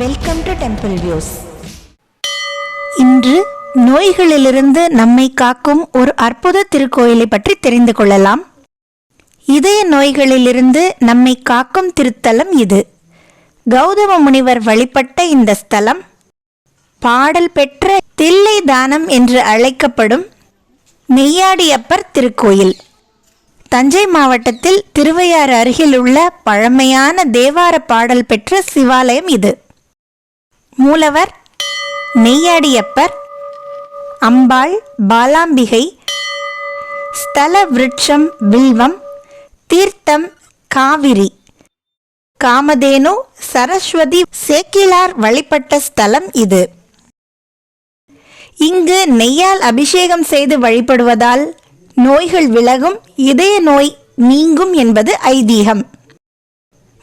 Welcome to temple views. இன்று நோய்களிலிருந்து நம்மை காக்கும் ஒரு அற்புத திருக்கோயிலை பற்றி தெரிந்து கொள்ளலாம். இதய நோய்களிலிருந்து நம்மை காக்கும் திருத்தலம் இது. கௌதம முனிவர் வழிபட்ட இந்த ஸ்தலம் பாடல் பெற்ற தில்லை தானம் என்று அழைக்கப்படும் நெய்யாடியப்பர் திருக்கோயில். தஞ்சை மாவட்டத்தில் திருவையாறு அருகில் உள்ள பழமையான தேவார பாடல் பெற்ற சிவாலயம் இது. மூலவர் நெய்யாடியப்பர், அம்பாள் பாலாம்பிகை, ஸ்தல விருட்சம் வில்வம், தீர்த்தம் காவிரி, காமதேனு சரஸ்வதி சேக்கிழார் வழிபட்ட ஸ்தலம் இது. இங்கு நெய்யால் அபிஷேகம் செய்து வழிபடுவதால் நோய்கள் விலகும், இதய நோய் நீங்கும் என்பது ஐதீகம்.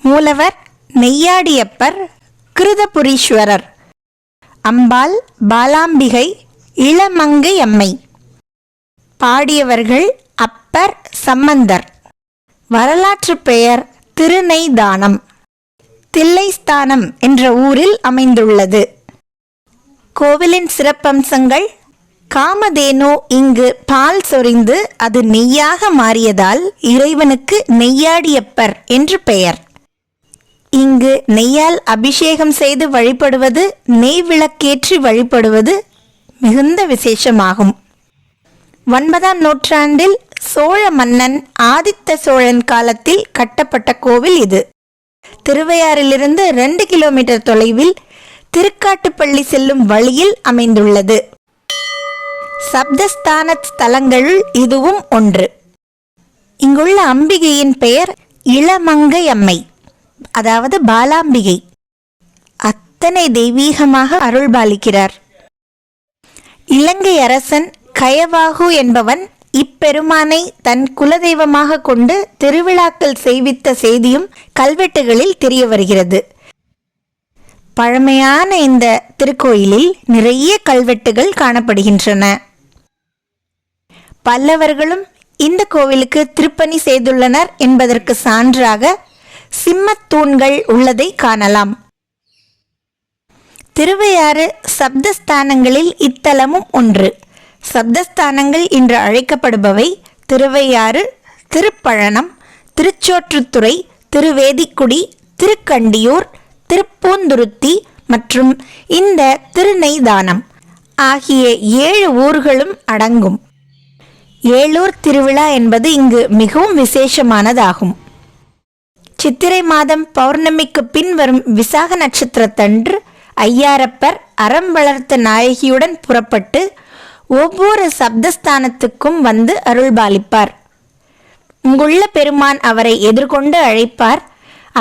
மூலவர் நெய்யாடியப்பர், கிருதபுரீஸ்வரர், அம்பாள் பாலாம்பிகை, இளமங்கை அம்மை. பாடியவர்கள் அப்பர், சம்பந்தர். வரலாற்று பெயர் திருநெய்தானம். தில்லைஸ்தானம் என்ற ஊரில் அமைந்துள்ளது. கோவிலின் சிறப்பம்சங்கள்: காமதேனு இங்கு பால் சொரிந்து அது நெய்யாக மாறியதால் இறைவனுக்கு நெய்யாடியப்பர் என்று பெயர். இங்கு நெய்யால் அபிஷேகம் செய்து வழிபடுவது, நெய் விளக்கேற்றி வழிபடுவது மிகுந்த விசேஷமாகும். 9ஆம் நூற்றாண்டில் சோழ மன்னன் ஆதித்த சோழன் காலத்தில் கட்டப்பட்ட கோவில் இது. திருவையாறிலிருந்து 2 கிலோமீட்டர் தொலைவில் திருக்காட்டுப்பள்ளி செல்லும் வழியில் அமைந்துள்ளது. சப்தஸ்தான ஸ்தலங்களுள் இதுவும் ஒன்று. இங்குள்ள அம்பிகையின் பெயர் இளமங்கை அம்மை, அதாவது பாலாம்பிகை. அத்தனை தெய்வீகமாக அருள்பாலிக்கிறார். இலங்கை அரசன் கயவாகு என்பவன் இப்பெருமானை தன் குலதெய்வமாக கொண்டு திருவிழாக்கள் செய்வித்த செய்தியும் கல்வெட்டுகளில் தெரிய வருகிறது. பழமையான இந்த திருக்கோயிலில் நிறைய கல்வெட்டுகள் காணப்படுகின்றன. பல்லவர்களும் இந்த கோவிலுக்கு திருப்பணி செய்துள்ளனர் என்பதற்கு சான்றாக சிம்மத்தூண்கள் உள்ளதை காணலாம். திருவையாறு சப்தஸ்தானங்களில் இத்தலமும் ஒன்று. சப்தஸ்தானங்கள் என்று அழைக்கப்படுபவை திருவையாறு, திருப்பழனம், திருச்சோற்றுத்துறை, திருவேதிக்குடி, திருக்கண்டியூர், திருப்பூந்துருத்தி மற்றும் இந்த திருநெய்தானம் ஆகிய 7 ஊர்களும் அடங்கும். ஏலூர் திருவிழா என்பது இங்கு மிகவும் விசேஷமானதாகும். சித்திரை மாதம் பௌர்ணமிக்கு பின் வரும் விசாக நட்சத்திரத்தன்று ஐயாரப்பர் அறம் வளர்த்த நாயகியுடன் புறப்பட்டு ஒவ்வொரு சப்தஸ்தானத்துக்கும் வந்து அருள்பாலிப்பார். இங்குள்ள பெருமான் அவரை எதிர்கொண்டு அழைப்பார்.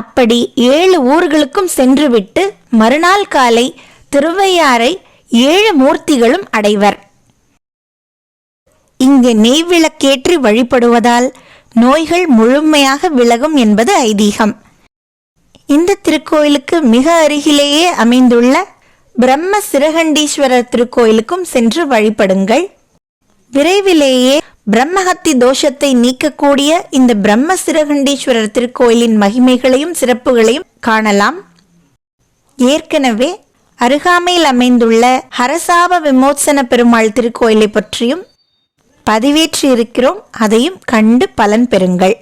அப்படி 7 ஊர்களுக்கும் சென்றுவிட்டு மறுநாள் காலை திருவையாறை 7 மூர்த்திகளும் அடைவர். இங்கு நெய் விளக்கேற்றி வழிபடுவதால் நோய்கள் முழுமையாக விலகும் என்பது ஐதீகம். இந்த திருக்கோயிலுக்கு மிக அருகிலேயே அமைந்துள்ள பிரம்ம சிரகண்டீஸ்வரர் திருக்கோயிலுக்கும் சென்று வழிபடுங்கள். விரைவிலேயே பிரம்மஹத்தி தோஷத்தை நீக்கக்கூடிய இந்த பிரம்ம சிரகண்டீஸ்வரர் திருக்கோயிலின் மகிமைகளையும் சிறப்புகளையும் காணலாம். ஏற்கனவே அருகாமையில் அமைந்துள்ள ஹரசாப விமோசன பெருமாள் திருக்கோயிலை பற்றியும் பதிவேற்றி இருக்கிறோம். அதையும் கண்டு பலன் பெறுங்கள்.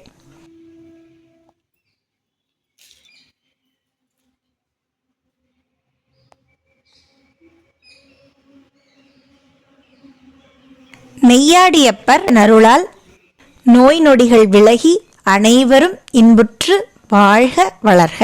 நெய்யாடியப்பர் அருளால் நோய் நொடிகள் விலகி அனைவரும் இன்புற்று வாழ்க வளர்க.